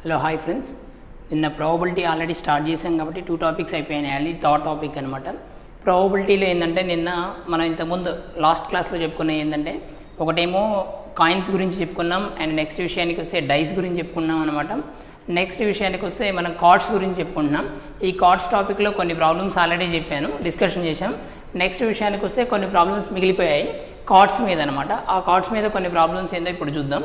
Hello hi friends, నిన్న probability already start చేసాం కాబట్టి 2 టాపిక్స్ అయిపోయినాయి. థర్డ్ టాపిక్ అనమాట. ప్రాబబిలిటీలో ఏంటంటే నిన్న మనం ఇంతకుముందు లాస్ట్ క్లాస్లో చెప్పుకున్నాం ఏంటంటే ఒకటేమో కాయిన్స్ గురించి చెప్పుకున్నాం అండ్ నెక్స్ట్ విషయానికి వస్తే డైస్ గురించి చెప్పుకున్నాం అనమాట. నెక్స్ట్ విషయానికి వస్తే మనం కార్డ్స్ గురించి చెప్పుకుంటున్నాం. ఈ కార్డ్స్ టాపిక్లో కొన్ని ప్రాబ్లమ్స్ ఆల్రెడీ చెప్పాను, డిస్కషన్ చేశాం. నెక్స్ట్ విషయానికి వస్తే కొన్ని ప్రాబ్లమ్స్ మిగిలిపోయాయి కార్డ్స్ మీద అనమాట. ఆ కార్డ్స్ మీద కొన్ని ప్రాబ్లమ్స్ ఏందో ఇప్పుడు చూద్దాం.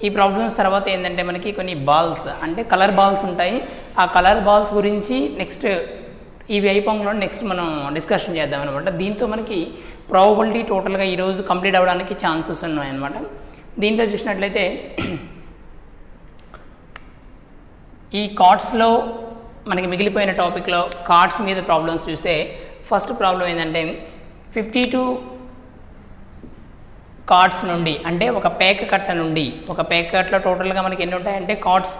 ఈ ప్రాబ్లమ్స్ తర్వాత ఏంటంటే మనకి కొన్ని బాల్స్ అంటే కలర్ బాల్స్ ఉంటాయి. ఆ కలర్ బాల్స్ గురించి నెక్స్ట్ ఇవి అయిపోంలో నెక్స్ట్ మనం డిస్కషన్ చేద్దాం అనమాట. దీంతో మనకి ప్రాబబిలిటీ టోటల్గా ఈరోజు కంప్లీట్ అవ్వడానికి ఛాన్సెస్ ఉన్నాయన్నమాట. దీంట్లో చూసినట్లయితే ఈ కార్డ్స్లో మనకి మిగిలిపోయిన టాపిక్లో కార్డ్స్ మీద ప్రాబ్లమ్స్ చూస్తే ఫస్ట్ ప్రాబ్లం ఏంటంటే 52 కార్డ్స్ నుండి అంటే ఒక పేక కట్ట నుండి ఒక పేక కట్టలో టోటల్గా మనకి ఎన్ని ఉంటాయంటే కార్డ్స్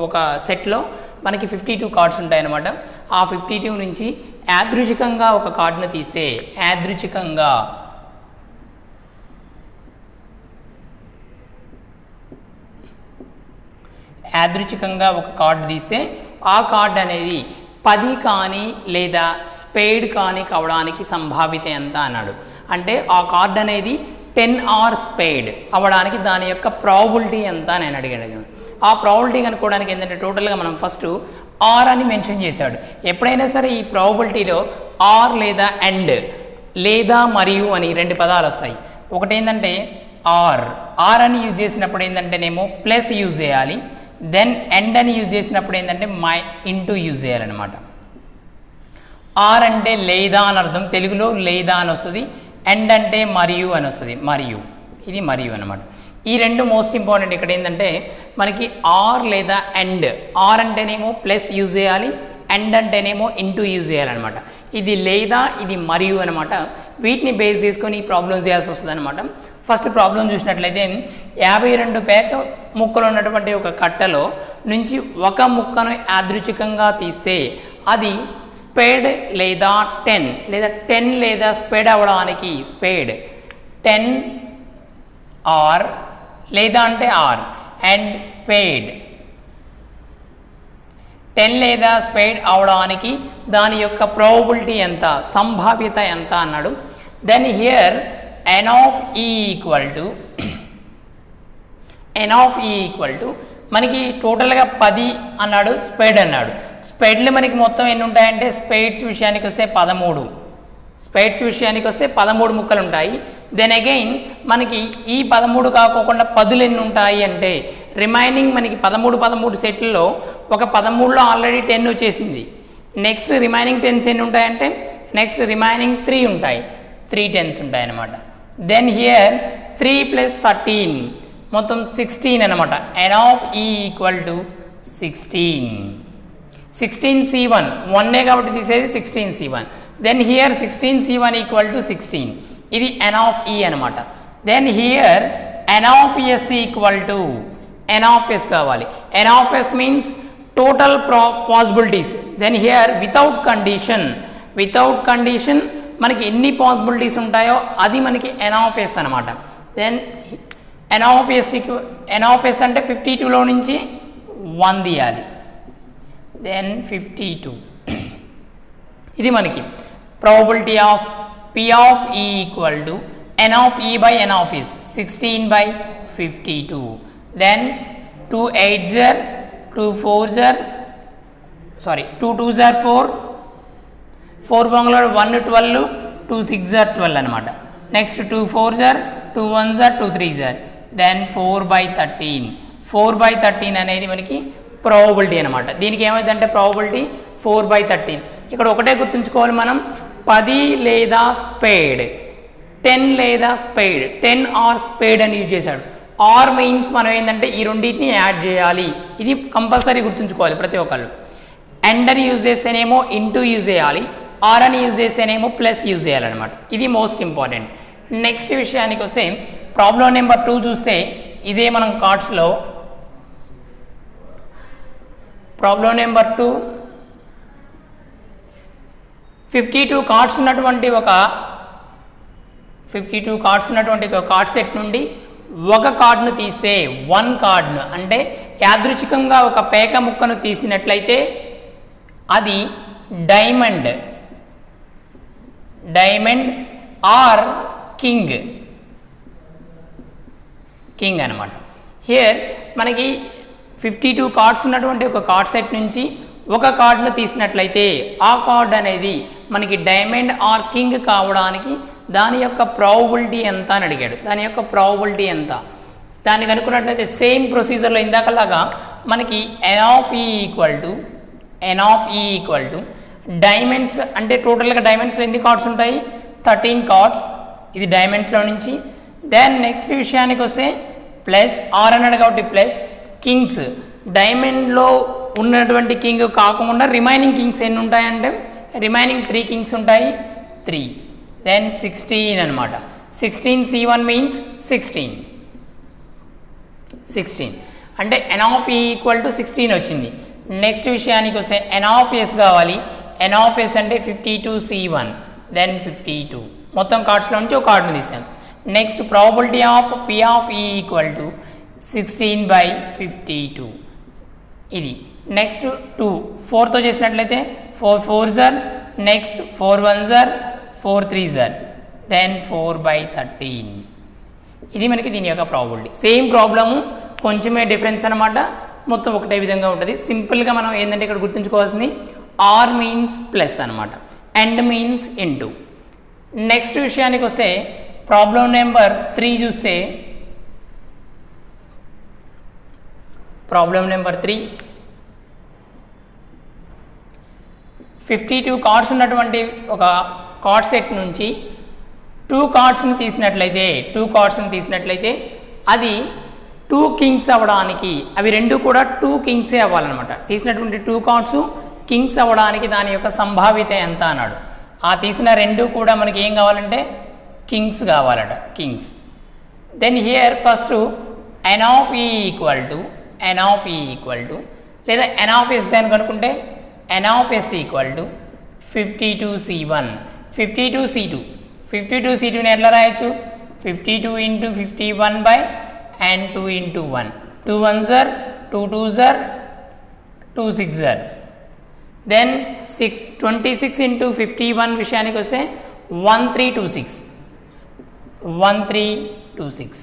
ఒక సెట్లో మనకి 52 కార్డ్స్ ఉంటాయన్నమాట. ఆ 52 నుంచి యాదృచ్ఛికంగా ఒక కార్డును తీస్తే యాదృచ్ఛికంగా ఒక కార్డు తీస్తే ఆ కార్డు అనేది 10 కానీ లేదా స్పేడ్ కానీ కావడానికి సంభావ్యత ఎంత అన్నాడు. అంటే ఆ కార్డు అనేది 10 ఆర్ స్పేడ్ అవ్వడానికి దాని యొక్క ప్రాబబిలిటీ ఎంత నేను అడిగాను. ఆ ప్రాబబిలిటీ కనుక్కోవడానికి ఏంటంటే టోటల్గా మనం ఫస్ట్ ఆర్ అని మెన్షన్ చేశాడు. ఎప్పుడైనా సరే ఈ ప్రాబబిలిటీలో ఆర్ లేదా అండ్ లేదా మరియు అని 2 పదాలు వస్తాయి. ఒకటి ఏంటంటే ఆర్ అని యూజ్ చేసినప్పుడు ఏంటంటేనేమో ప్లస్ యూజ్ చేయాలి. దెన్ అండ్ అని యూజ్ చేసినప్పుడు ఏంటంటే ఇంటూ యూజ్ చేయాలన్నమాట. ఆర్ అంటే లేదా అని అర్థం, తెలుగులో లేదా అని వస్తుంది. అండ్ అంటే మరియు అని వస్తుంది, ఇది మరియు అనమాట. ఈ 2 మోస్ట్ ఇంపార్టెంట్. ఇక్కడ ఏంటంటే మనకి ఆర్ లేదా అండ్, ఆర్ అంటేనేమో ప్లస్ యూజ్ చేయాలి, అండ్ అంటేనేమో ఇంటూ యూజ్ చేయాలన్నమాట. ఇది లేదా ఇది మరియు అనమాట. వీటిని బేస్ చేసుకొని ఈ ప్రాబ్లం చేయాల్సి వస్తుంది అనమాట. ఫస్ట్ ప్రాబ్లం చూసినట్లయితే 52 పేక ముక్కలు ఉన్నటువంటి ఒక కట్టలో నుంచి ఒక ముక్కను యాదృచ్ఛికంగా తీస్తే అది స్పేడ్ లేదా 10 లేదా స్పేడ్ అవ్వడానికి స్పేడ్ 10 ఆర్ లేదా అంటే ఆర్ అండ్ స్పేడ్ 10 లేదా స్పేడ్ అవడానికి దాని యొక్క ప్రాబబిలిటీ ఎంత, సంభావ్యత ఎంత అన్నాడు. Then here n of e equal to మనకి టోటల్గా 10 అన్నాడు, స్పేడ్ అన్నాడు. స్పేడ్లు మనకి మొత్తం ఎన్ని ఉంటాయంటే స్పేడ్స్ విషయానికి వస్తే 13 ముక్కలు ఉంటాయి. దెన్ అగైన్ మనకి ఈ 13 కాకోకుండా 10 ఎన్ని ఉంటాయి అంటే రిమైనింగ్ మనకి 13 సెట్లలో ఒక 13లో ఆల్రెడీ 10 వచ్చేసింది. నెక్స్ట్ రిమైనింగ్ 10s ఎన్ని ఉంటాయంటే నెక్స్ట్ రిమైనింగ్ 3 ఉంటాయి, 3 10s ఉంటాయి అన్నమాట. దెన్ హియర్ 3 + 13 మొత్తం 16 అనమాట. n of e equal to 16c1 1 కాబట్టి తీసేది 16c1. Then here 16c1 equal to 16, ఇది n of e అనమాట. Then here n of s equal to n of s కావాలి. n of s means total possibilities. Then here without condition మనకి ఎన్ని possibilities ఉంటాయో అది మనకి n of s అనమాట. Then n of s అంటే 52లో నుంచి 1 తీయాలి. దెన్ 52 ఇది మనకి probability of p of e equal to n of e by n of s 16/52. Then 2 8s 2 4s 2 2s 4 4 బొంగలో 1 12 2 6s 12 అనమాట. Next 2 4s 2 1s 2 3s then 4/13 అనేది మనకి ప్రాబబిలిటీ అనమాట. దీనికి ఏమైందంటే ప్రాబబిలిటీ 4/13. ఇక్కడ ఒకటే గుర్తుంచుకోవాలి మనం, 10 లేదా స్పేడ్ 10 లేదా స్పేడ్ 10 ఆర్ స్పేడ్ అని యూజ్ చేశాడు. ఆర్ మీన్స్ మనం ఏంటంటే ఈ రెండింటిని యాడ్ చేయాలి, ఇది కంపల్సరీ గుర్తుంచుకోవాలి ప్రతి ఒక్కళ్ళు. అండ్ అని యూజ్ చేస్తేనేమో ఇంటూ యూజ్ చేయాలి, ఆర్ అని యూజ్ చేస్తేనేమో ప్లస్ యూజ్ చేయాలన్నమాట. ఇది మోస్ట్ ఇంపార్టెంట్. నెక్స్ట్ విషయానికి వస్తే ప్రాబ్లం నెంబర్ 2 చూస్తే ఇదే మనం కార్డ్స్లో ప్రాబ్లం నెంబర్ 2 52 కార్డ్స్ ఉన్నటువంటి ఒక 52 కార్డ్స్ ఉన్నటువంటి ఒక కార్డ్ సెట్ నుండి ఒక కార్డును తీస్తే వన్ కార్డును అంటే యాదృచ్ఛికంగా ఒక పేక ముక్కను తీసినట్లయితే అది డైమండ్ ఆర్ కింగ్ అనమాట. హియర్ మనకి 52 కార్డ్స్ ఉన్నటువంటి ఒక కార్డ్ సెట్ నుంచి ఒక కార్డును తీసినట్లయితే ఆ కార్డ్ అనేది మనకి డైమండ్ ఆర్ కింగ్ కావడానికి దాని యొక్క ప్రాబబిలిటీ ఎంత అని అడిగాడు. దాని యొక్క ప్రాబబిలిటీ ఎంత దాన్ని కనుక్కున్నట్లయితే సేమ్ ప్రొసీజర్లో ఇందాకలాగా మనకి ఎన్ of E equal to diamonds అంటే టోటల్గా డైమండ్స్లో ఎన్ని కార్డ్స్ ఉంటాయి 13 కార్డ్స్ ఇది డైమండ్స్లో నుంచి. దెన్ నెక్స్ట్ విషయానికి వస్తే ప్లస్ ఆర్ అన్నాడు కాబట్టి ప్లస్ కింగ్స్ డైమండ్లో ఉన్నటువంటి కింగ్ కాకుండా రిమైనింగ్ కింగ్స్ ఎన్ని ఉంటాయంటే రిమైనింగ్ 3 కింగ్స్ ఉంటాయి 3. దెన్ 16 అనమాట. 16 C1 మీన్స్ 16 అంటే ఎన్ ఆఫ్ ఈ ఈక్వల్ టు 16 వచ్చింది. నెక్స్ట్ విషయానికి వస్తే ఎన్ ఆఫ్ ఎస్ కావాలి. ఎన్ ఆఫ్ ఎస్ అంటే 52 C1 దెన్ 52 మొత్తం కార్డ్స్లో నుంచి ఒక కార్డును తీసాం. Next probability of P of E equal to 16/52 ఇది. నెక్స్ట్ 2 4తో చేసినట్లయితే 4 4s are next 4 1s are 4 3s are then 4/13 ఇది మనకి దీని యొక్క ప్రాబబిలిటీ. సేమ్ ప్రాబ్లము కొంచెమే డిఫరెన్స్ అనమాట. మొత్తం ఒకటే విధంగా ఉంటుంది. సింపుల్గా మనం ఏంటంటే ఇక్కడ గుర్తుంచుకోవాల్సింది ఆర్ మీన్స్ ప్లస్ అనమాట, అండ్ మీన్స్ ఇంటూ. నెక్స్ట్ విషయానికి వస్తే ప్రాబ్లం నెంబర్ 3 చూస్తే ప్రాబ్లం నెంబర్ 3 52 కార్డ్స్ ఉన్నటువంటి ఒక కార్డ్ సెట్ నుంచి 2 కార్డ్స్ని తీసినట్లయితే అది 2 కింగ్స్ అవ్వడానికి అవి రెండు కూడా 2 కింగ్సే అవ్వాలన్నమాట. తీసినటువంటి 2 కార్డ్స్ కింగ్స్ అవ్వడానికి దాని యొక్క సంభావ్యత ఎంత అన్నాడు. ఆ తీసిన రెండు కూడా మనకి ఏం కావాలంటే కింగ్స్ కావాలట, kings. Then here first N of E equal to లేదా ఎన్ ఆఫ్ ఎస్ దాన్ని కనుక్కుంటే N of S equal to 52 C1 52 C2ని ఎట్లా రాయొచ్చు 52 into 51 by and 2 into 1 2 1s are 2 2s are 2 6s are then 26 into 51 విషయానికి వస్తే 1326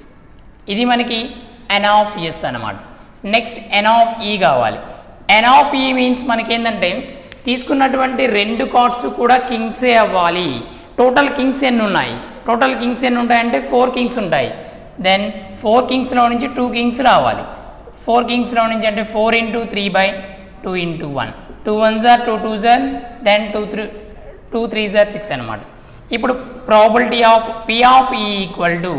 ఇది మనకి ఎన్ ఆఫ్ ఎస్ అన్నమాట. నెక్స్ట్ ఎన్ ఆఫ్ ఈ కావాలి. ఎన్ ఆఫ్ ఈ మీన్స్ మనకి ఏంటంటే తీసుకున్నటువంటి రెండు కార్డ్స్ కూడా కింగ్సే అవ్వాలి. టోటల్ కింగ్స్ ఎన్ని ఉంటాయంటే 4 కింగ్స్ ఉంటాయి. దెన్ 4 కింగ్స్లో నుంచి 2 కింగ్స్ రావాలి. 4 కింగ్స్లో నుంచి అంటే 4 into 3/2 into 1 2 1s are 2 2s are then 2 3s are 6 అనమాట. ఇప్పుడు probability of P of E equal to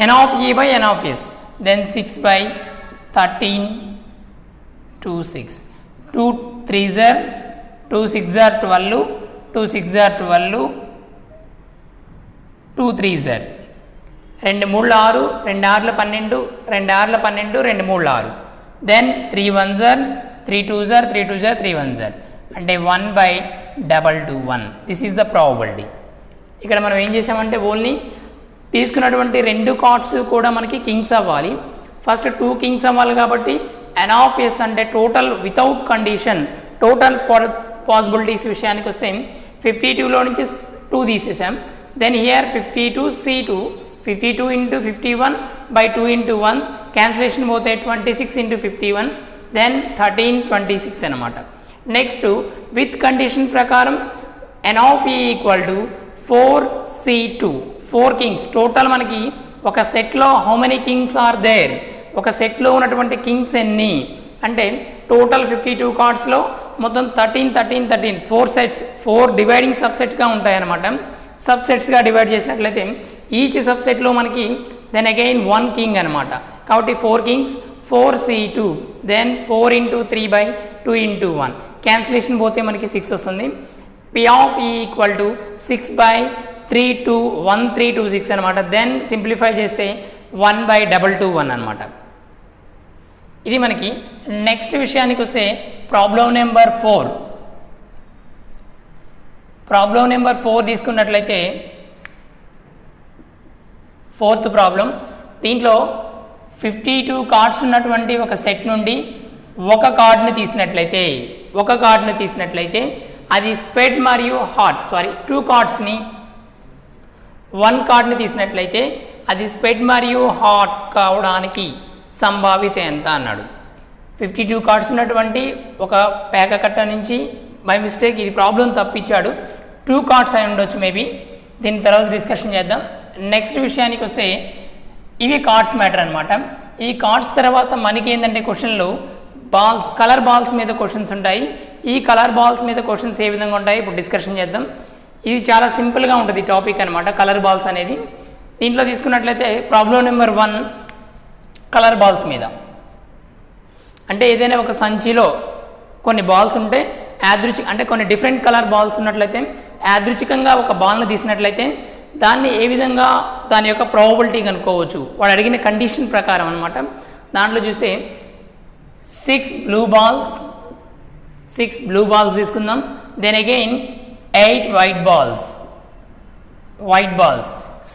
N of E by N of S then 6/13 2 6 2 3s are 2 6s are 12 2 6s are 12 2 3s are 2 3 6 2 6 12 2 6 12 2 3 6 then 3 1s are 3 2s are 3 2s are 3 1s are అంటే 1/221 this is the probability. ఇక్కడ మనం ఏం చేసామంటే only తీసుకున్నటువంటి రెండు cards కూడా మనకి Kings అవ్వాలి. ఫస్ట్ 2 కింగ్స్ అవ్వాలి కాబట్టి ఎన్ ఆఫ్ ఎస్ అంటే total without condition total possibilities విషయానికి వస్తే 52లో నుంచి 2 తీసేసాం. Then here 52 C2 52 into 51/2 into 1 cancellation పోతే 26 into 51 దెన్ 1326 అనమాట. నెక్స్ట్ విత్ కండిషన్ ప్రకారం n of E equal to 4C2 4 kings total మనకి ఒక సెట్లో how many kings are there ఒక సెట్లో ఉన్నటువంటి కింగ్స్ ఎన్ని అంటే టోటల్ 52 కార్డ్స్లో మొత్తం 13 4 సెట్స్ 4 డివైడింగ్ సబ్సెట్గా ఉంటాయన్నమాట. సబ్సెట్స్గా డివైడ్ చేసినట్లయితే ఈచ్ సబ్సెట్లో మనకి దెన్ అగైన్ 1 కింగ్ అనమాట. కాబట్టి 4 kings 4C2 then 4 into 3/2 into 1 cancellation పోతే మనకి 6 వస్తుంది. P of E equal to 6/1326 అనమాట. దెన్ సింప్లిఫై చేస్తే 1/221 అనమాట. ఇది మనకి నెక్స్ట్ విషయానికి వస్తే ప్రాబ్లం నెంబర్ 4 తీసుకున్నట్లయితే 4th ప్రాబ్లం దీంట్లో 52 కార్డ్స్ ఉన్నటువంటి ఒక సెట్ నుండి ఒక కార్డ్ని తీసినట్లయితే అది స్పెడ్ మరియు హాట్ 2 కార్డ్స్ని 1 కార్డ్ని తీసినట్లయితే అది స్పెడ్ మరియు హాట్ కావడానికి సంభావ్యత ఎంత అన్నాడు. 52 కార్డ్స్ ఉన్నటువంటి ఒక పేక కట్ట నుంచి బై మిస్టేక్ ఇది ప్రాబ్లం తప్పించాడు, 2 కార్డ్స్ అయి ఉండొచ్చు మేబీ. దీని తర్వాత డిస్కషన్ చేద్దాం. నెక్స్ట్ విషయానికి వస్తే ఇవి కార్డ్స్ మ్యాటర్ అనమాట. ఈ కార్డ్స్ తర్వాత మనకి ఏంటంటే క్వశ్చన్లు కలర్ బాల్స్ మీద క్వశ్చన్స్ ఉంటాయి. ఈ కలర్ బాల్స్ మీద క్వశ్చన్స్ ఏ విధంగా ఉంటాయి ఇప్పుడు డిస్కషన్ చేద్దాం. ఇది చాలా సింపుల్గా ఉంటుంది టాపిక్ అనమాట కలర్ బాల్స్ అనేది. దీంట్లో తీసుకున్నట్లయితే ప్రాబ్లం నెంబర్ 1 కలర్ బాల్స్ మీద. అంటే ఏదైనా ఒక సంచిలో కొన్ని బాల్స్ ఉంటే అంటే కొన్ని డిఫరెంట్ కలర్ బాల్స్ ఉన్నట్లయితే యాదృచ్ఛికంగా ఒక బాల్ను తీసినట్లయితే దాన్ని ఏ విధంగా దాని యొక్క ప్రాబబిలిటీ కనుక్కోవచ్చు వాడు అడిగిన కండిషన్ ప్రకారం అనమాట. దాంట్లో చూస్తే 6 బ్లూ బాల్స్ తీసుకుందాం. Then again 8 white balls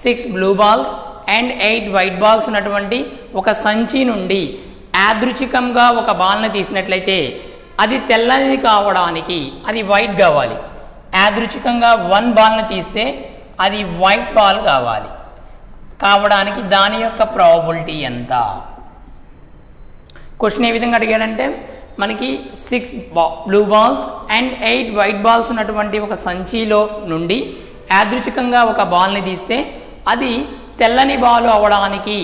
6 blue balls and 8 white balls ఉన్నటువంటి ఒక సంచి నుండి యాదృచ్ఛికంగా ఒక బాల్ని తీసినట్లయితే అది తెల్లనిది కావడానికి అది వైట్ కావాలి. యాదృచ్ఛికంగా 1 బాల్ని తీస్తే అది వైట్ బాల్ కావడానికి దాని యొక్క ప్రాబబిలిటీ ఎంత? క్వశ్చన్ ఏ విధంగా అడిగాడంటే మనకి 6 blue balls and 8 white balls ఉన్నటువంటి ఒక సంచిలో నుండి యాదృచ్ఛికంగా ఒక బాల్ని తీస్తే అది తెల్లని బాల్ అవ్వడానికి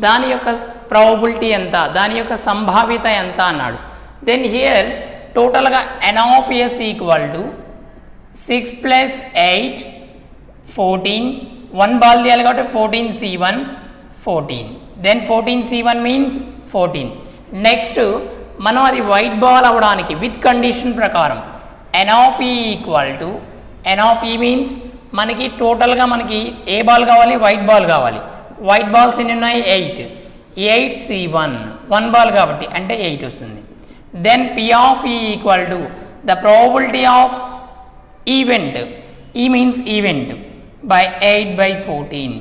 దాని యొక్క ప్రాబబిలిటీ ఎంత, దాని యొక్క సంభావ్యత ఎంత అన్నాడు. దెన్ హియర్ టోటల్గా n of s equal to 6 + 8 14. 1 ball తీయాలి కాబట్టి 14c1 14. Then 14c1 means 14. Next మనం అది వైట్ బాల్ అవ్వడానికి విత్ కండిషన్ ప్రకారం n of e equal to n of e means మనకి టోటల్గా మనకి ఏ బాల్ కావాలి, వైట్ బాల్ కావాలి. వైట్ బాల్స్ ఎన్ని ఉన్నాయి 8c1 1 బాల్ కాబట్టి అంటే 8 వస్తుంది. Then p of e equal to the probability of event, e means event by 8/14.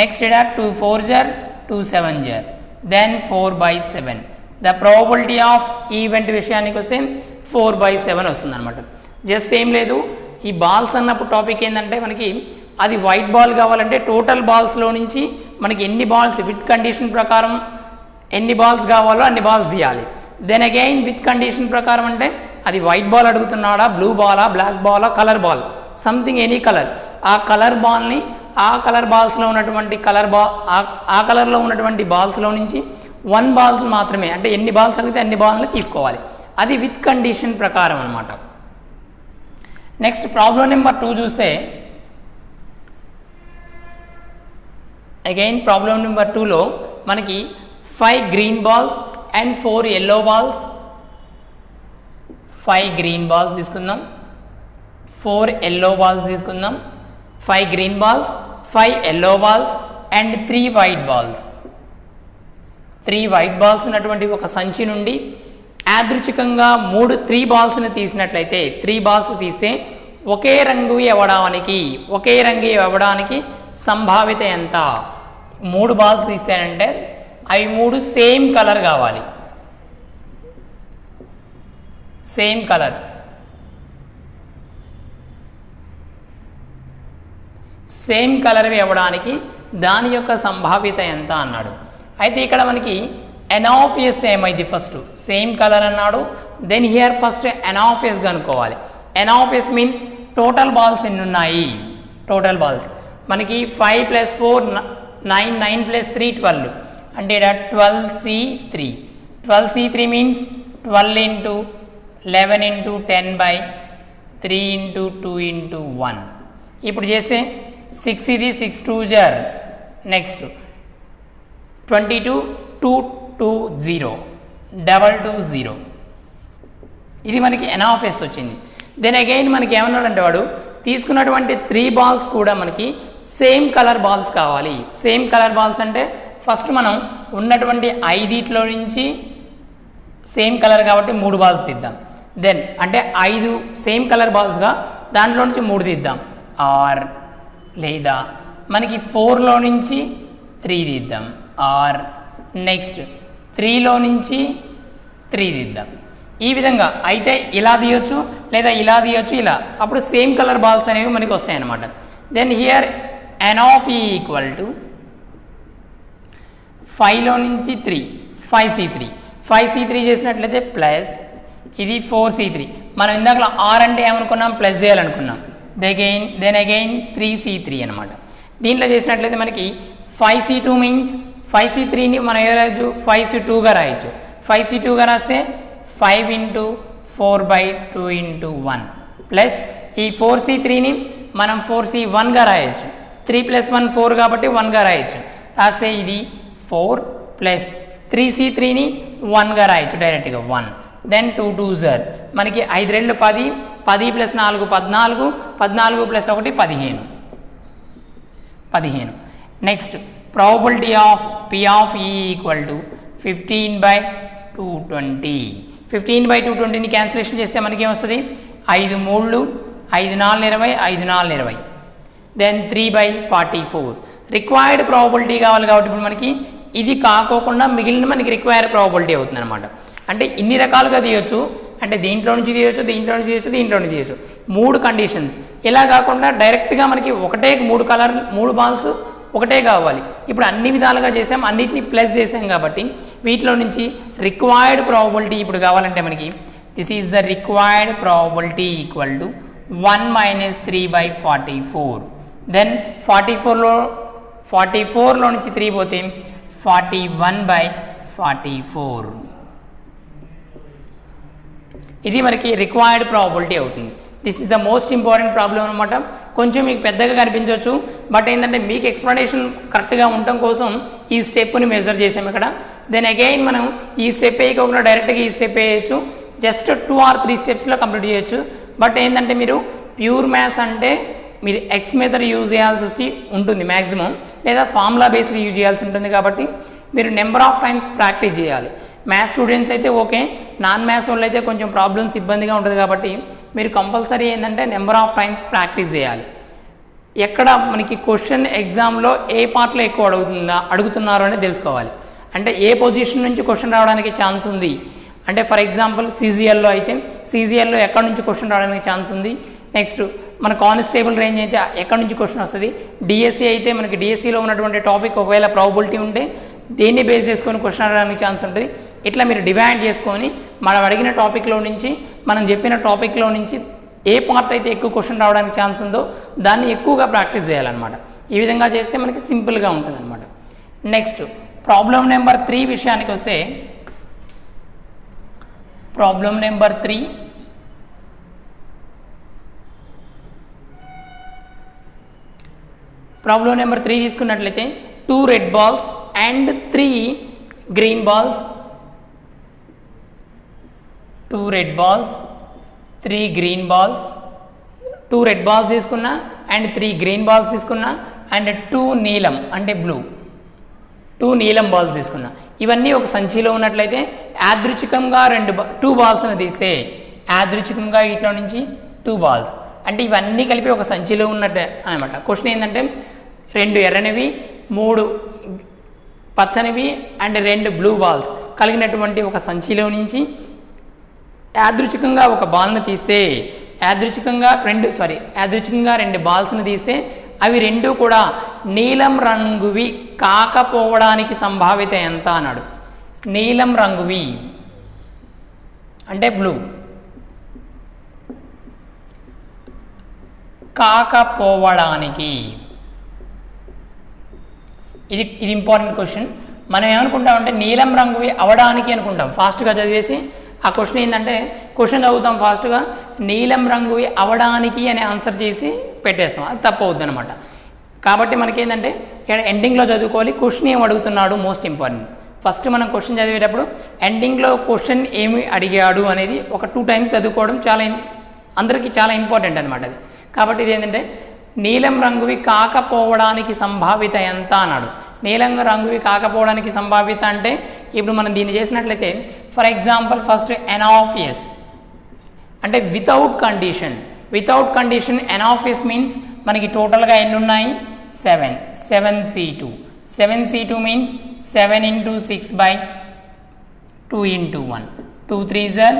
Next ఇక్కడ 2 4s are 2 7s are then 4/7. The probability of event విషయానికి వస్తే 4/7 వస్తుంది అనమాట. జస్ట్ ఏం లేదు, ఈ బాల్స్ అన్నప్పుడు టాపిక్ ఏంటంటే మనకి అది వైట్ బాల్ కావాలంటే టోటల్ బాల్స్లో నుంచి మనకి ఎన్ని బాల్స్ విత్ కండిషన్ ప్రకారం ఎన్ని బాల్స్ కావాలో అన్ని బాల్స్ తీయాలి. దెన్ అగైన్ విత్ కండిషన్ ప్రకారం అంటే అది వైట్ బాల్ అడుగుతున్నాడా, బ్లూ బాలా, బ్లాక్ బాలా, colour ball, something any colour. ఆ కలర్ బాల్ని ఆ కలర్ బాల్స్లో ఉన్నటువంటి ఆ కలర్లో ఉన్నటువంటి బాల్స్లో నుంచి 1 బాల్స్ మాత్రమే, అంటే ఎన్ని బాల్స్ అడిగితే అన్ని బాల్ని తీసుకోవాలి. అది విత్ కండిషన్ ప్రకారం అనమాట. నెక్స్ట్ ప్రాబ్లం నెంబర్ 2 చూస్తే అగైన్ ప్రాబ్లం నెంబర్ 2లో మనకి 5 green balls and 4 yellow balls. 5 green balls తీసుకుందాం, 4 ఎల్లో బాల్స్ తీసుకుందాం. 5 green balls, 5 yellow balls and 3 white balls. 3 white balls ఉన్నటువంటి ఒక సంచి నుండి యాదృచ్ఛికంగా 3 బాల్స్ని తీసినట్లయితే 3 బాల్స్ తీస్తే ఒకే రంగు ఇవ్వడానికి సంభావ్యత ఎంత? 3 బాల్స్ తీస్తేనంటే అవి 3 సేమ్ కలర్ కావాలి, సేమ్ కలర్. సేమ్ కలర్ ఇవ్వడానికి దాని యొక్క సంభావ్యత ఎంత అన్నాడు. అయితే ఇక్కడ మనకి n of s ఏమైంది, ఫస్ట్ సేమ్ కలర్ అన్నాడు. Then here first n of s కనుక్కోవాలి. n of s means total balls ఎన్ని ఉన్నాయి, టోటల్ బాల్స్ మనకి 5 + 4 9, 9 + 3 12, అంటే ఇక్కడ 12c3. 12c3 means 12 × 11 × 10/3 × 2 × 1. ఇప్పుడు చేస్తే 6 ఇది 6 2s are నెక్స్ట్ 22 2 2 0 220. ఇది మనకి n of s వచ్చింది. దెన్ అగైన్ మనకి ఏమన్నాడంటే వాడు తీసుకున్నటువంటి 3 బాల్స్ కూడా మనకి సేమ్ కలర్ బాల్స్ కావాలి. సేమ్ కలర్ బాల్స్ అంటే ఫస్ట్ మనం ఉన్నటువంటి 5 నుంచి సేమ్ కలర్ కాబట్టి 3 బాల్స్ తీద్దాం. దెన్ అంటే 5 సేమ్ కలర్ బాల్స్గా దాంట్లో నుంచి 3 తీద్దాం. ఆర్ లేదా మనకి 4లో నుంచి 3 తీద్దాం. ఆర్ నెక్స్ట్ 3లో నుంచి 3 తీద్దాం. ఈ విధంగా అయితే ఇలా తీయొచ్చు లేదా ఇలా తీయొచ్చు, ఇలా అప్పుడు సేమ్ కలర్ బాల్స్ అనేవి మనకి వస్తాయి అన్నమాట. Then here n of e equal to 5లో నుంచి 3 5c3 చేసినట్లయితే ప్లస్ ఇది 4c3. మనం ఇందాక r అంటే ఏమనుకున్నాం, ప్లస్ చేయాలనుకున్నాం. దెన్ అగైన్ 3c3 అనమాట. దీంట్లో చేసినట్లయితే మనకి 5c2 మీన్స్ 5c3ని మనం ఏ రాయొచ్చు, 5c2గా రాయొచ్చు. 5c2గా రాస్తే 5 × 4/2 × 1 ప్లస్ ఈ 4c3ని మనం 4c1గా రాయొచ్చు. 3 + 1 4 కాబట్టి 1గా రాయొచ్చు. రాస్తే ఇది 4 ప్లస్ 3c3ని 1గా రాయొచ్చు డైరెక్ట్గా 1. దెన్ 2 2s మనకి 5 2 10, 10 + 4 14, 14 + 1 15. Next probability of P of E equal to 15/220. 15/220ని క్యాన్సిలేషన్ చేస్తే మనకి ఏమొస్తుంది, 5 3 5 4 20, 5 4 20. దెన్ 3/44. రిక్వైర్డ్ ప్రాబబిలిటీ కావాలి కాబట్టి ఇప్పుడు మనకి ఇది కాకోకుండా మిగిలిన మనకి రిక్వైర్డ్ ప్రాబబిలిటీ అవుతుంది అనమాట. అంటే ఇన్ని రకాలుగా తీయొచ్చు, అంటే దీంట్లో నుంచి తీయొచ్చు, దీంట్లో నుంచి తీయొచ్చు, దీంట్లో నుంచి తీయొచ్చు. 3 కండిషన్స్. ఇలా కాకుండా డైరెక్ట్గా మనకి ఒకటే 3 బాల్స్ ఒకటే కావాలి. ఇప్పుడు అన్ని విధాలుగా చేసాం, అన్నిటిని ప్లస్ చేసాం కాబట్టి వీటిలో నుంచి రిక్వైర్డ్ ప్రాబబిలిటీ ఇప్పుడు కావాలంటే మనకి this is the required probability equal to 1 - 3/44. Then 44లో నుంచి 3 పోతే 41/44. ఇది మనకి రిక్వైర్డ్ ప్రాబబిలిటీ అవుతుంది. This is the most important problem అనమాట. కొంచెం మీకు పెద్దగా కనిపించవచ్చు, బట్ ఏంటంటే మీకు ఎక్స్ప్లెనేషన్ కరెక్ట్గా ఉండటం కోసం ఈ స్టెప్ని మెజర్ చేసాం ఇక్కడ. దెన్ అగైన్ మనం ఈ స్టెప్ వేయకుండా డైరెక్ట్గా ఈ స్టెప్ వేయచ్చు. జస్ట్ 2 or 3 స్టెప్స్లో కంప్లీట్ చేయొచ్చు. బట్ ఏంటంటే మీరు ప్యూర్ మ్యాథ్స్ అంటే మీరు ఎక్స్ మెథడ్ యూజ్ చేయాల్సి వచ్చి ఉంటుంది మ్యాక్సిమం, లేదా ఫార్ములా బేస్డ్ యూజ్ చేయాల్సి ఉంటుంది. కాబట్టి మీరు నెంబర్ ఆఫ్ టైమ్స్ ప్రాక్టీస్ చేయాలి. మ్యాథ్స్ స్టూడెంట్స్ అయితే ఓకే, నాన్ మ్యాథ్స్ వాళ్ళు అయితే కొంచెం ప్రాబ్లమ్స్ ఇబ్బందిగా ఉంటుంది. కాబట్టి మీరు కంపల్సరీ ఏంటంటే నెంబర్ ఆఫ్ టైమ్స్ ప్రాక్టీస్ చేయాలి. ఎక్కడ మనకి క్వశ్చన్ ఎగ్జామ్లో ఏ పార్ట్లో ఎక్కువ అడుగుతున్నారు అని తెలుసుకోవాలి. అంటే ఏ పొజిషన్ నుంచి క్వశ్చన్ రావడానికి ఛాన్స్ ఉంది అంటే, ఫర్ ఎగ్జాంపుల్ సీజీఎల్లో అయితే సీజీఎల్లో ఎక్కడి నుంచి క్వశ్చన్ రావడానికి ఛాన్స్ ఉంది. నెక్స్ట్ మన కానిస్టేబుల్ రేంజ్ అయితే ఎక్కడి నుంచి క్వశ్చన్ వస్తుంది. డిఎస్సి అయితే మనకి డిఎస్సిలో ఉన్నటువంటి టాపిక్ ఒకవేళ ప్రాబబిలిటీ ఉంటే దేన్ని బేస్ చేసుకొని క్వశ్చన్ రావడానికి ఛాన్స్ ఉంటుంది. ఇట్లా మీరు డివైడ్ చేసుకొని మనం అడిగిన టాపిక్లో నుంచి, మనం చెప్పిన టాపిక్లో నుంచి ఏ పార్ట్ అయితే ఎక్కువ క్వశ్చన్ రావడానికి ఛాన్స్ ఉందో దాన్ని ఎక్కువగా ప్రాక్టీస్ చేయాలన్నమాట. ఈ విధంగా చేస్తే మనకి సింపుల్గా ఉంటుంది అనమాట. నెక్స్ట్ ప్రాబ్లం నెంబర్ 3 విషయానికి వస్తే, ప్రాబ్లం నెంబర్ 3 తీసుకున్నట్లయితే 2 red balls and 3 green balls, 2 red balls 3 green balls, 2 red balls తీసుకున్నా అండ్ 3 గ్రీన్ బాల్స్ తీసుకున్నా అండ్ 2 నీలం అంటే బ్లూ, 2 నీలం బాల్స్ తీసుకున్నా. ఇవన్నీ ఒక సంచిలో ఉన్నట్లయితే యాదృచ్ఛికంగా 2 బాల్స్ని తీస్తే యాదృచ్ఛికంగా వీటిలో నుంచి 2 బాల్స్ అంటే ఇవన్నీ కలిపి ఒక సంచిలో ఉన్నట్టు అనమాట. క్వశ్చన్ ఏంటంటే 2 ఎర్రనివి, 3 పచ్చనివి అండ్ 2 బ్లూ బాల్స్ కలిగినటువంటి ఒక సంచిలో నుంచి యాదృచ్ఛికంగా ఒక బాల్ని తీస్తే, యాదృచ్ఛికంగా 2 బాల్స్ని తీస్తే అవి 2 కూడా నీలం రంగువి కాకపోవడానికి సంభావ్యత ఎంత అన్నాడు. నీలం రంగువి అంటే బ్లూ కాకపోవడానికి, ఇది ఇంపార్టెంట్ క్వశ్చన్. మనం ఏమనుకుంటామంటే నీలం రంగువి అవడానికి అనుకుంటాం. ఫాస్ట్గా చదివేసి ఆ క్వశ్చన్ ఏంటంటే క్వశ్చన్ చదువుతాం ఫాస్ట్గా, నీలం రంగువి అవడానికి అని ఆన్సర్ చేసి పెట్టేస్తాం. అది తప్పు అవుద్ది అనమాట. కాబట్టి మనకేంటంటే ఇక్కడ ఎండింగ్లో చదువుకోవాలి క్వశ్చన్ ఏమి అడుగుతున్నాడు మోస్ట్ ఇంపార్టెంట్. ఫస్ట్ మనం క్వశ్చన్ చదివేటప్పుడు ఎండింగ్లో క్వశ్చన్ ఏమి అడిగాడు అనేది ఒక 2 times చదువుకోవడం అందరికీ చాలా ఇంపార్టెంట్ అనమాట అది. కాబట్టి ఇది ఏంటంటే నీలం రంగువి కాకపోవడానికి సంభావ్యత ఎంత అన్నాడు. నీలం రంగువి కాకపోవడానికి సంభావ్యత అంటే ఇప్పుడు మనం దీన్ని చేసినట్లయితే for example first n of s అంటే without condition n of s means మనకి టోటల్గా ఎన్ని ఉన్నాయి 7 7c2 means 7 into 6 by 2 into 1. 2 3s are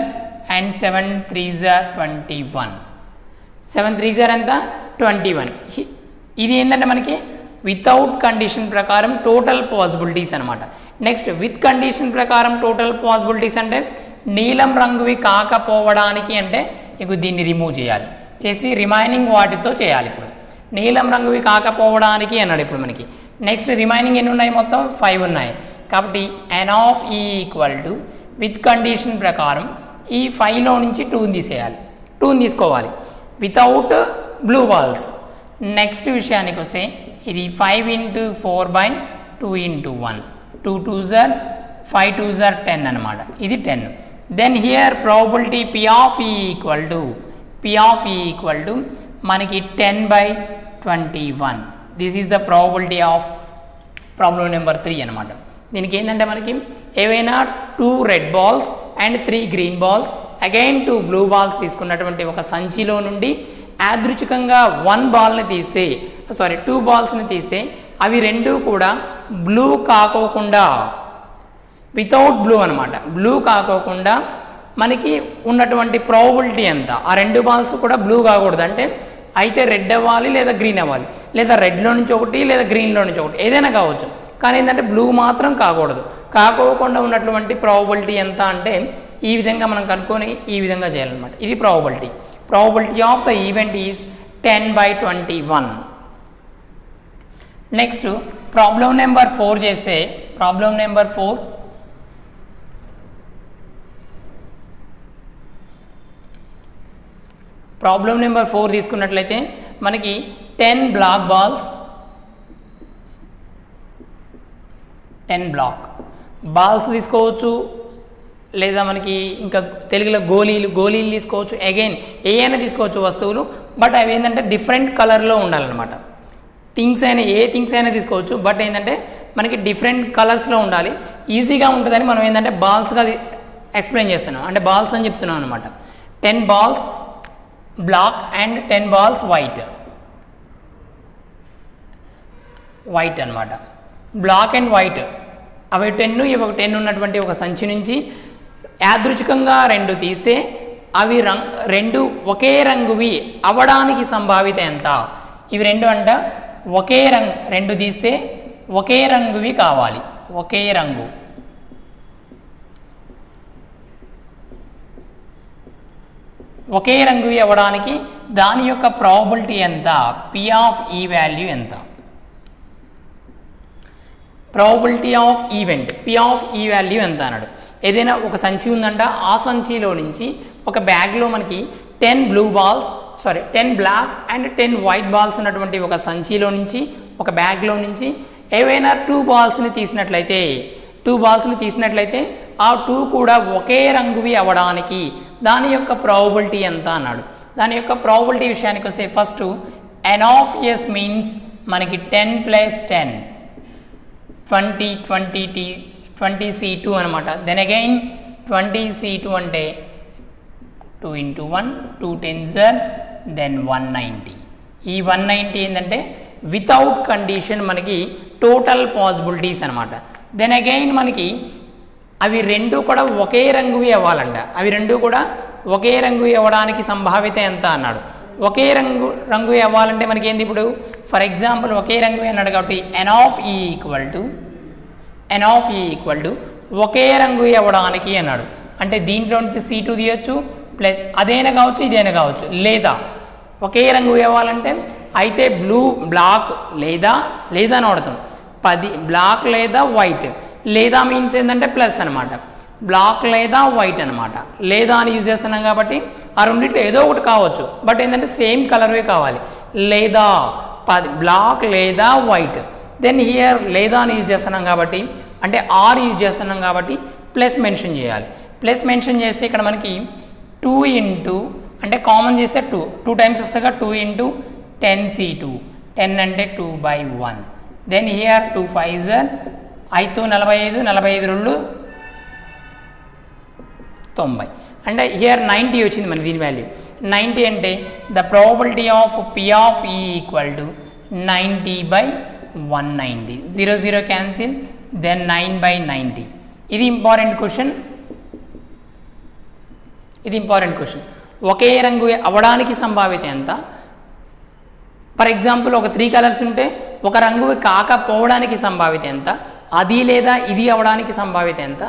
and 7 3s are 21. 7 3s are ఎంత 21. ఇది ఏంటంటే మనకి వితౌట్ కండిషన్ ప్రకారం టోటల్ పాసిబిలిటీస్ అనమాట. నెక్స్ట్ విత్ కండిషన్ ప్రకారం టోటల్ పాసిబిలిటీస్ అంటే నీలం రంగువి కాకపోవడానికి అంటే ఇక దీన్ని రిమూవ్ చేయాలి, చేసి రిమైనింగ్ వాటితో చేయాలి. ఇప్పుడు నీలం రంగువి కాకపోవడానికి అన్నాడు ఇప్పుడు మనకి. నెక్స్ట్ రిమైనింగ్ ఎన్ని ఉన్నాయి, మొత్తం 5 ఉన్నాయి. కాబట్టి n of e equal to with condition ప్రకారం ఈ 5లో నుంచి 2ని తీసేయాలి, 2ని తీసుకోవాలి వితౌట్ బ్లూ బాల్స్. నెక్స్ట్ విషయానికి వస్తే ఇది 5 into 4 by 2 into 1. 2 2s are 5 2s are 10 అనమాట, ఇది 10. Then here probability p of e equal to మనకి 10 by 21. This is the probability of problem number 3 అనమాట. దీనికి ఏంటంటే మనకి ఏవైనా 2 red balls and 3 green balls again 2 blue balls తీసుకున్నటువంటి ఒక సంచిలో నుండి యాదృచ్ఛికంగా 1 బాల్ని తీస్తే 2 బాల్స్ని తీస్తే అవి రెండు కూడా బ్లూ కాకోకుండా వితౌట్ బ్లూ అనమాట, బ్లూ కాకోకుండా మనకి ఉన్నటువంటి ప్రాబబిలిటీ ఎంత, ఆ 2 బాల్స్ కూడా బ్లూ కాకూడదు. అంటే అయితే రెడ్ అవ్వాలి లేదా గ్రీన్ అవ్వాలి, లేదా రెడ్లో నుంచి ఒకటి లేదా గ్రీన్లో నుంచి ఒకటి ఏదైనా కావచ్చు, కానీ ఏంటంటే బ్లూ మాత్రం కాకూడదు. కాకోకుండా ఉన్నటువంటి ప్రాబబిలిటీ ఎంత అంటే ఈ విధంగా మనం కనుక్కొని ఈ విధంగా చేయాలన్నమాట. ఇది probability of the event is 10 by 21. Next problem number 4 చేస్తే ప్రాబ్లం నెంబర్ 4 తీసుకున్నట్లయితే మనకి 10 బ్లాక్ బాల్స్ 10 బ్లాక్ బాల్స్ తీసుకోవచ్చు, లేదా మనకి ఇంకా తెలుగులో గోళీలు తీసుకోవచ్చు, అగైన్ ఏమైనా తీసుకోవచ్చు వస్తువులు. బట్ అవి ఏంటంటే డిఫరెంట్ కలర్లో ఉండాలన్నమాట. థింగ్స్ అయినా తీసుకోవచ్చు, బట్ ఏంటంటే మనకి డిఫరెంట్ కలర్స్లో ఉండాలి, ఈజీగా ఉంటుందని మనం ఏంటంటే బాల్స్గా ఎక్స్ప్లెయిన్ చేస్తున్నాం, అంటే బాల్స్ అని చెప్తున్నాం అనమాట. 10 balls black and 10 balls white అనమాట. బ్లాక్ అండ్ వైట్ అవి 10 ఇవి 10 ఉన్నటువంటి ఒక సంచి నుంచి యాదృచ్ఛికంగా 2 తీస్తే అవి 2 ఒకే రంగువి అవడానికి సంభావిత ఎంత? ఇవి 2 అంట ఒకే రంగు, 2 తీస్తే ఒకే రంగువి కావాలి, ఒకే రంగు. ఒకే రంగువి అవ్వడానికి దాని యొక్క ప్రాబబిలిటీ ఎంత? P ఆఫ్ ఈ వాల్యూ ఎంత? Probability of event P of ఈ వాల్యూ ఎంత అన్నాడు. ఏదైనా ఒక సంచి ఉందంట, ఆ సంచిలో నుంచి ఒక బ్యాగ్లో మనకి 10 బ్లాక్ అండ్ 10 వైట్ బాల్స్ ఉన్నటువంటి ఒక సంచిలో నుంచి ఒక బ్యాగ్లో నుంచి ఏవైనా 2 బాల్స్ని తీసినట్లయితే ఆ 2 కూడా ఒకే రంగువి అవ్వడానికి దాని యొక్క ప్రాబబిలిటీ ఎంత అన్నాడు. దాని యొక్క ప్రాబబిలిటీ విషయానికి వస్తే first n of s means మనకి 10 + 10 20c2 అనమాట. దెన్ అగైన్ 20c2 అంటే 2 into 1 2 10s are దెన్ 190. ఈ 190 ఏంటంటే వితౌట్ కండిషన్ మనకి టోటల్ పాసిబిలిటీస్ అనమాట. దెన్ అగైన్ మనకి అవి 2 కూడా ఒకే రంగువి అవ్వాలంట. అవి 2 కూడా ఒకే రంగువి అవ్వడానికి సంభావ్యత ఎంత అన్నాడు. ఒకే రంగు అవ్వాలంటే మనకి ఏంది, ఇప్పుడు ఫర్ ఎగ్జాంపుల్ ఒకే రంగువి అన్నాడు కాబట్టి n of e equal to ఒకే రంగు అవ్వడానికి అన్నాడు. అంటే దీంట్లో నుంచి C2 తీయచ్చు, ప్లస్ అదైనా కావచ్చు ఇదైనా కావచ్చు, లేదా ఒకే రంగు అవ్వాలంటే అయితే బ్లాక్ లేదా అని వాడతాం. 10 బ్లాక్ లేదా వైట్, లేదా మీన్స్ ఏంటంటే ప్లస్ అనమాట, బ్లాక్ లేదా వైట్ అనమాట. లేదా అని యూజ్ చేస్తున్నాం కాబట్టి ఆ రెండిట్లో ఏదో ఒకటి కావచ్చు, బట్ ఏంటంటే సేమ్ కలర్వే కావాలి. లేదా 10 బ్లాక్ లేదా వైట్. దెన్ హియర్ లేదా అని యూజ్ చేస్తున్నాం కాబట్టి, అంటే ఆర్ యూజ్ చేస్తున్నాం కాబట్టి ప్లస్ మెన్షన్ చేయాలి. ప్లస్ మెన్షన్ చేస్తే ఇక్కడ మనకి 2 into అంటే కామన్ చేస్తే 2 టైమ్స్ వస్తాయి, 2 into 10c2, 10 అంటే 2/1. Then here 2 5s are 5 45, 45 2 90. అంటే హియర్ 90 వచ్చింది మనకి దీని వాల్యూ. 90 అంటే the probability of P of E equal to 90/190. 0 0 cancel, then 9/90. ఇది ఇంపార్టెంట్ క్వశ్చన్. ఒకే రంగు అవ్వడానికి సంభావ్యత ఎంత? ఫర్ ఎగ్జాంపుల్ ఒక 3 కలర్స్ ఉంటే ఒక రంగు కాకపోవడానికి సంభావ్యత ఎంత? అది లేదా ఇది అవ్వడానికి సంభావ్యత ఎంత?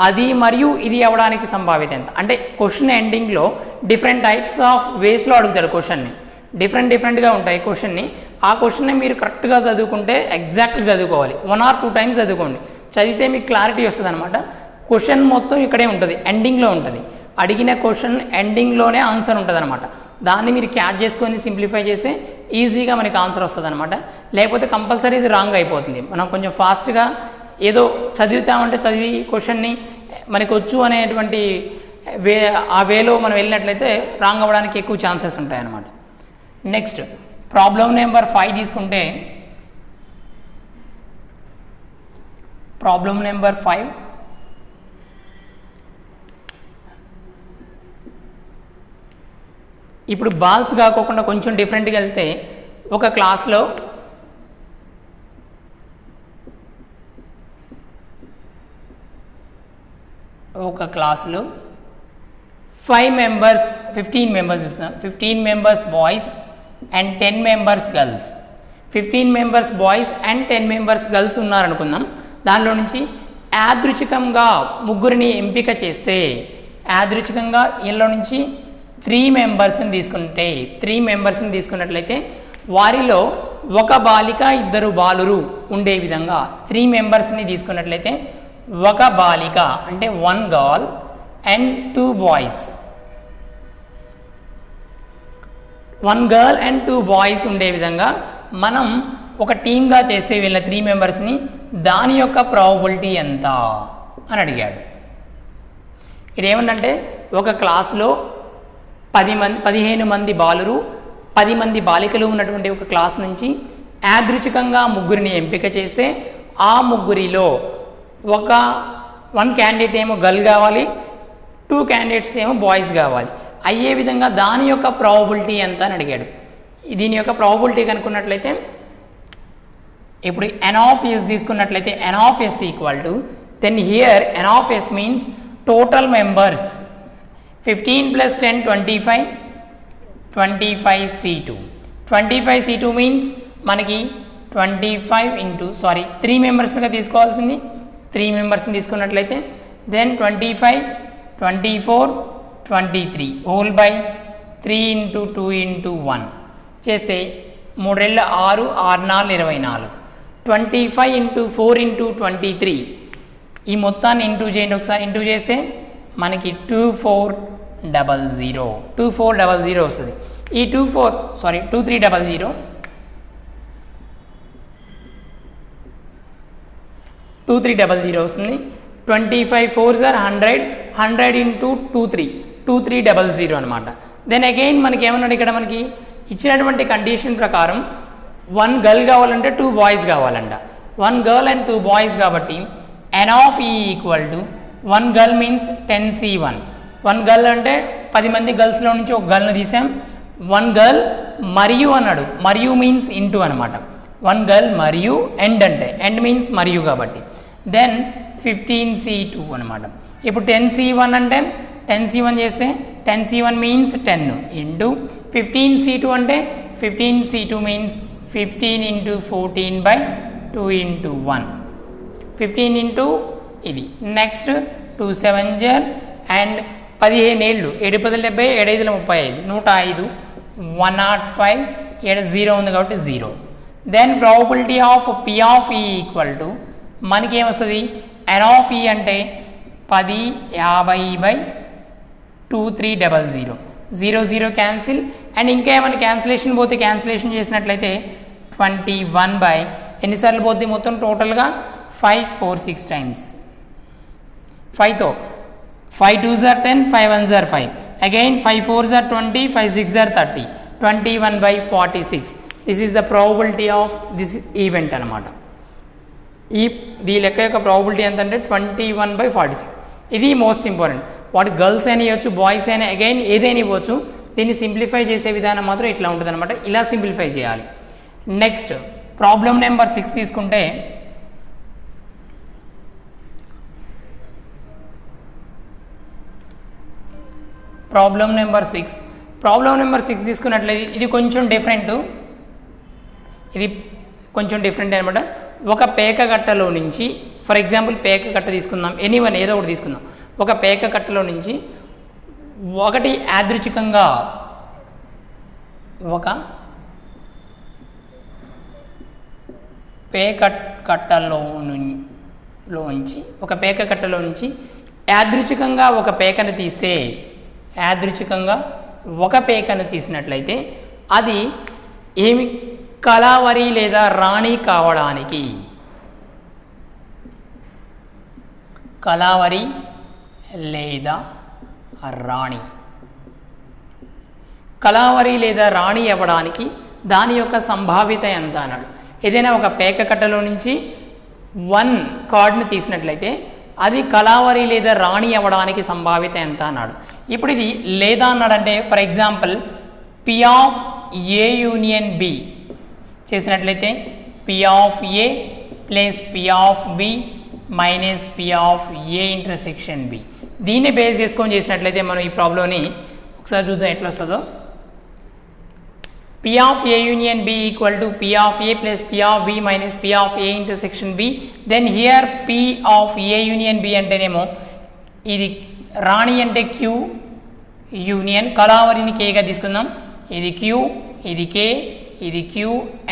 అది మరియు ఇది అవ్వడానికి సంభావ్యత ఎంత? అంటే క్వశ్చన్ ఎండింగ్లో డిఫరెంట్ టైప్స్ ఆఫ్ వేస్లో అడుగుతాడు క్వశ్చన్ని. డిఫరెంట్గా ఉంటాయి క్వశ్చన్ని. ఆ క్వశ్చన్ని మీరు కరెక్ట్గా చదువుకుంటే ఎగ్జాక్ట్గా చదువుకోవాలి. 1 or 2 టైమ్స్ చదువుకోండి. చదివితే మీకు క్లారిటీ వస్తుంది అనమాట. క్వశ్చన్ మొత్తం ఇక్కడే ఉంటుంది, ఎండింగ్లో ఉంటుంది. అడిగిన క్వశ్చన్ ఎండింగ్లోనే ఆన్సర్ ఉంటుంది అనమాట. దాన్ని మీరు క్యాచ్ చేసుకొని సింప్లిఫై చేస్తే ఈజీగా మనకి ఆన్సర్ వస్తుంది అనమాట. లేకపోతే కంపల్సరీ ఇది రాంగ్ అయిపోతుంది. మనం కొంచెం ఫాస్ట్గా ఏదో చదివితే చదివి క్వశ్చన్ని మనకు వచ్చు అనేటువంటి ఆ వేలో మనం వెళ్ళినట్లయితే రాంగ్ అవ్వడానికి ఎక్కువ ఛాన్సెస్ ఉంటాయన్నమాట. నెక్స్ట్ ప్రాబ్లం నెంబర్ 5 తీసుకుంటే, ప్రాబ్లం నెంబర్ 5 ఇప్పుడు బాల్స్ కాకుండా కొంచెం డిఫరెంట్గా వెళ్తే ఒక క్లాస్లో ఒక క్లాస్లో 5 మెంబర్స్ 15 మెంబర్స్ ఇస్తున్నాం. 15 members boys and 10 members girls. 15 members boys and 10 members girls ఉన్నారనుకుందాం. దానిలో నుంచి యాదృచ్ఛికంగా ముగ్గురిని ఎంపిక చేస్తే, యాదృచ్ఛికంగా వీళ్ళలో నుంచి 3 మెంబర్స్ని తీసుకుంటే, 3 మెంబర్స్ని తీసుకున్నట్లయితే వారిలో ఒక బాలిక 2 బాలురు ఉండే విధంగా 3 మెంబర్స్ని తీసుకున్నట్లయితే ఒక బాలిక అంటే 1 girl and 2 boys, 1 girl and 2 boys ఉండే విధంగా మనం ఒక టీమ్గా చేస్తే వీళ్ళ 3 మెంబర్స్ని దాని యొక్క ప్రాబబిలిటీ ఎంత అని అడిగాడు. ఇదేమంటే ఒక క్లాస్లో 15 మంది బాలురు 10 మంది బాలికలు ఉన్నటువంటి ఒక క్లాస్ నుంచి యాదృచ్ఛికంగా ముగ్గురిని ఎంపిక చేస్తే ఆ ముగ్గురిలో ఒక 1 క్యాండిడేట్ ఏమో గర్ల్ కావాలి, 2 క్యాండిడేట్స్ ఏమో బాయ్స్ కావాలి. అయ్యే విధంగా దాని యొక్క ప్రాబబిలిటీ ఎంత అని అడిగాడు. దీని యొక్క ప్రాబబిలిటీ కనుక్కున్నట్లయితే ఇప్పుడు n of s తీసుకున్నట్లయితే n of s equal to, then here n of s means total members 15 plus 10 25 C2. 25 C2 మీన్స్ మనకి 25 ఇంటూ 3 మెంబర్స్గా తీసుకోవాల్సింది. 3 మెంబర్స్ని తీసుకున్నట్లయితే then 25 24 23 whole by 3 into 2 into 1 చేస్తే 3 6 6 4 24 25 ఇంటూ 4 ఇంటూ 23 ఈ మొత్తాన్ని ఇంటూ చేయండి. ఒకసారి ఇంటూ చేస్తే మనకి 2400 వస్తుంది. ఈ 2300 వస్తుంది. 25 4s are 100 ఇంటూ 2300 అనమాట. దెన్ అగైన్ మనకి ఏమన్నాడు ఇక్కడ, మనకి ఇచ్చినటువంటి కండిషన్ ప్రకారం 1 గర్ల్ కావాలంటే 2 బాయ్స్ కావాలంట. 1 గర్ల్ అండ్ 2 బాయ్స్ కాబట్టి n of e equal to 1 girl means 10C1. 1 girl అంటే 10 మంది గర్ల్స్లో నుంచి ఒక గర్ల్ని తీసాం. 1 గర్ల్ మరియు అన్నాడు, మరియు మీన్స్ ఇంటూ అనమాట. 1 గర్ల్ మరియు ఎండ్ అంటే ఎండ్ మీన్స్ మరియు కాబట్టి దెన్ 15C2 అనమాట. ఇప్పుడు 10C1 అంటే 10C1 చేస్తే 10C1 మీన్స్ 10 ఇంటూ 15C2 అంటే 15C2 means 15 into 14/2 into 1 15 into ఇది. నెక్స్ట్ 2 7 అండ్ 15 ఏళ్ళు 7 10 70 7 5 35 105 105 0 ఉంది కాబట్టి 0. Then probability of P of E equal to మనకి ఏమొస్తుంది, n ఆఫ్ E అంటే 10 50/2300 0 0 క్యాన్సిల్. అండ్ ఇంకా ఏమైనా క్యాన్సిలేషన్ పోతే క్యాన్సిలేషన్ చేసినట్లయితే 21 ఎన్నిసార్లు పోద్ది మొత్తం టోటల్గా 5 4 6 టైమ్స్. 5తో 5 2s are 10 5 1s are 5 again 5 4s are 20 5 6s are 30 21/46. This is the probability of this event అనమాట. ఈ లెక్క యొక్క ప్రాబబిలిటీ ఎంత అంటే 21/46. ఇది మోస్ట్ ఇంపార్టెంట్. వాటి గర్ల్స్ అయినా ఇవ్వచ్చు, బాయ్స్ అయినా, అగైన్ ఏదైనా ఇవ్వచ్చు. దీన్ని సింప్లిఫై చేసే విధానం మాత్రం ఇట్లా ఉంటుంది అనమాట. ఇలా సింప్లిఫై చేయాలి. నెక్స్ట్ ప్రాబ్లం నెంబర్ 6 తీసుకుంటే ప్రాబ్లం నెంబర్ 6 తీసుకున్నట్లయితే ఇది కొంచెం డిఫరెంట్, అనమాట. ఒక పేక కట్టలో నుంచి, ఫర్ ఎగ్జాంపుల్ పేక కట్ట తీసుకుందాం, ఎనీవన్ ఏదో ఒకటి తీసుకుందాం. ఒక పేక కట్టలో నుంచి ఒకటి యాదృచ్ఛికంగా ఒక పేక కట్టలో నుంచి యాదృచ్ఛికంగా ఒక పేకను తీసినట్లయితే అది ఏమి కళావరి లేదా రాణి కావడానికి అవ్వడానికి దాని యొక్క సంభావ్యత ఎంత అన్నాడు. ఏదైనా ఒక పేక కట్టలో నుంచి 1 కార్డ్ను తీసినట్లయితే అది కళావరి లేదా రాణి అవ్వడానికి సంభావ్యత ఎంత అన్నాడు. ఇప్పుడు ఇది లేదా అన్నాడంటే for example P of A union B చేసినట్లయితే P of A plus P of B minus P of A intersection B, దీన్ని బేస్ చేసుకొని చేసినట్లయితే మనం ఈ ప్రాబ్లంని ఒకసారి చూద్దాం ఎట్లా వస్తుందో. P of A union B equal to P of A plus P of B minus P of A intersection B. Then here P of A union B అంటేనేమో ఇది రాణి అంటే Q యూనియన్, కళావరిని K గా తీసుకుందాం. ఇది Q, ఇది K, ఇది Q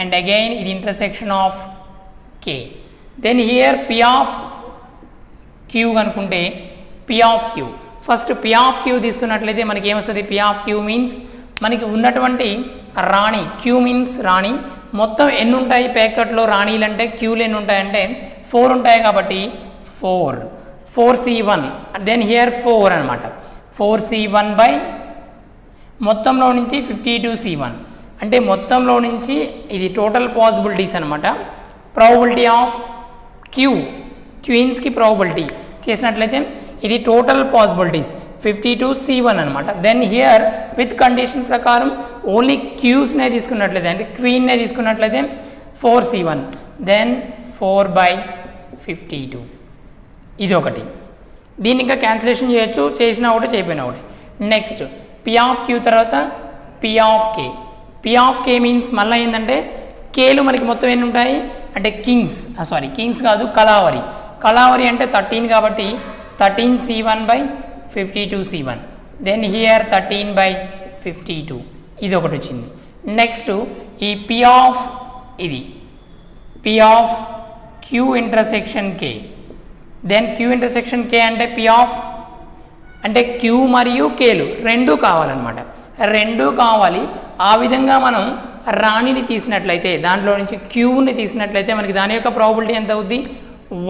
and again ఇది intersection of K. Then here P of Q అనుకుంటే P of Q, first P of Q తీసుకున్నట్లయితే మనకి ఏమొస్తుంది, P of Q మీన్స్ మనకి ఉన్నటువంటి రాణి, Q మీన్స్ రాణి, మొత్తం ఎన్ని ఉంటాయి ప్యాకెట్లో రాణీలు అంటే క్యూలు ఎన్ని ఉంటాయంటే 4 ఉంటాయి కాబట్టి 4C1 దెన్ హియర్ 4 అనమాట. 4C1 బై మొత్తంలో నుంచి 52C1 అంటే మొత్తంలో నుంచి ఇది టోటల్ పాసిబిలిటీస్ అనమాట. ప్రాబబిలిటీ ఆఫ్ క్వీన్స్కి ప్రాబబిలిటీ చేసినట్లయితే ఇది టోటల్ పాసిబిలిటీస్ 52C1 అనమాట. దెన్ హియర్ విత్ కండిషన్ ప్రకారం ఓన్లీ క్యూస్నే తీసుకున్నట్లయితే అంటే క్వీన్నే తీసుకున్నట్లయితే 4C1 దెన్ 4/52 ఇది ఒకటి. దీన్ని ఇంకా క్యాన్సిలేషన్ చేయొచ్చు, చేసినా ఒకటి చేయకపోయినా ఒకటి. నెక్స్ట్ P ఆఫ్ Q తర్వాత P of K. P of K means మళ్ళీ ఏంటంటే కేలు మనకి మొత్తం ఎన్ని ఉంటాయి అంటే కింగ్స్ కాదు కళావరి అంటే 13 కాబట్టి 13C1/52C1 దెన్ హియర్ 13/52 ఇది ఒకటి వచ్చింది. నెక్స్ట్ ఈ P of Q intersection K, then Q intersection K అంటే P ఆఫ్ అంటే Q మరియు Kలు రెండూ కావాలన్నమాట, రెండూ కావాలి. ఆ విధంగా మనం రాణిని తీసినట్లయితే దాంట్లో నుంచి Qని తీసినట్లయితే మనకి దాని యొక్క ప్రాబబిలిటీ ఎంత అవుద్ది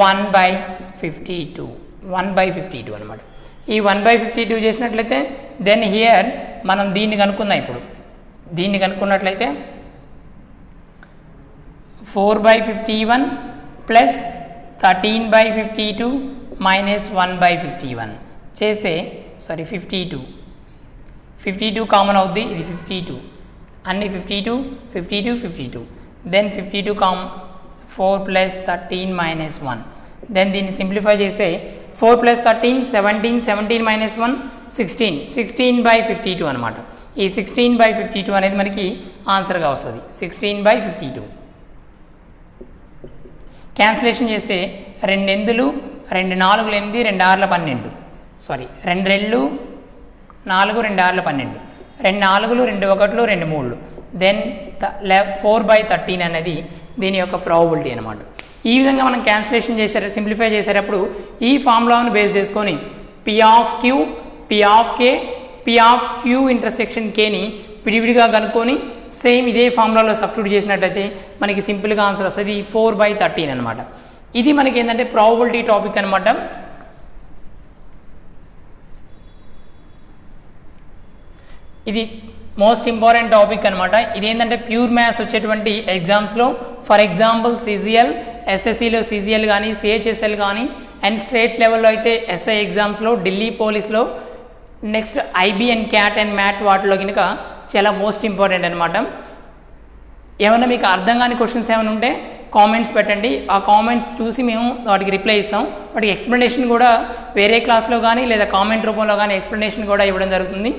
1/52 అనమాట. ఈ 1/52 చేసినట్లయితే దెన్ హియర్ మనం దీన్ని కనుక్కుందాం. ఇప్పుడు దీన్ని కనుక్కున్నట్లయితే 4/51 ప్లస్ 13/52 మైనస్ 1/51 చేస్తే 52 కామన్ అవుద్ది, ఇది 52 అన్ని 52 దెన్ 52 4 ప్లస్ 13 మైనస్ 1 దెన్ దీన్ని సింప్లిఫై చేస్తే 4 ప్లస్ 13 17 మైనస్ 1 16/52 అనమాట. ఈ 16/52 అనేది మనకి ఆన్సర్గా వస్తుంది. 16/52 క్యాన్సిలేషన్ చేస్తే 2 ఎందులు 2 4 8 2 6 12 2 2 4 2 6 12 2 4 2 1 2 3 దెన్ 4/13 అనేది దీని యొక్క ప్రాబబిలిటీ అనమాట. ఈ విధంగా మనం క్యాన్సిలేషన్ సింప్లిఫై చేసేటప్పుడు ఈ ఫార్ములాను బేస్ చేసుకొని P of Q, P of K, P of Q intersection Kని విడివిడిగా కనుక్కొని సేమ్ ఇదే ఫార్ములాలో సబ్స్టిట్యూట్ చేసినట్లయితే మనకి సింపుల్గా ఆన్సర్ వస్తుంది 4/13 అనమాట. ఇది మనకి ఏంటంటే ప్రాబబిలిటీ టాపిక్ అనమాట. ఇది మోస్ట్ ఇంపార్టెంట్ టాపిక్ అనమాట. ఇదేంటంటే ప్యూర్ మ్యాథ్స్ వచ్చేటువంటి ఎగ్జామ్స్లో ఫర్ ఎగ్జాంపుల్ CGL, SSCలో CGL కానీ CHSL కానీ అండ్ స్టేట్ లెవెల్లో అయితే SI ఎగ్జామ్స్లో ఢిల్లీ పోలీస్లో next IB and CAT and MAT వాటిలో కనుక చాలా మోస్ట్ ఇంపార్టెంట్ అనమాట. ఏమైనా మీకు అర్థం కాని క్వశ్చన్స్ ఏమైనా ఉంటే కామెంట్స్ పెట్టండి, ఆ కామెంట్స్ చూసి మేము వాటికి రిప్లై ఇస్తాం. వాటికి ఎక్స్ప్లెనేషన్ కూడా వేరే క్లాస్లో కానీ లేదా కామెంట్ రూపంలో కానీ ఎక్స్ప్లెనేషన్ కూడా ఇవ్వడం జరుగుతుంది.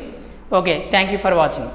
Okay, thank you for watching.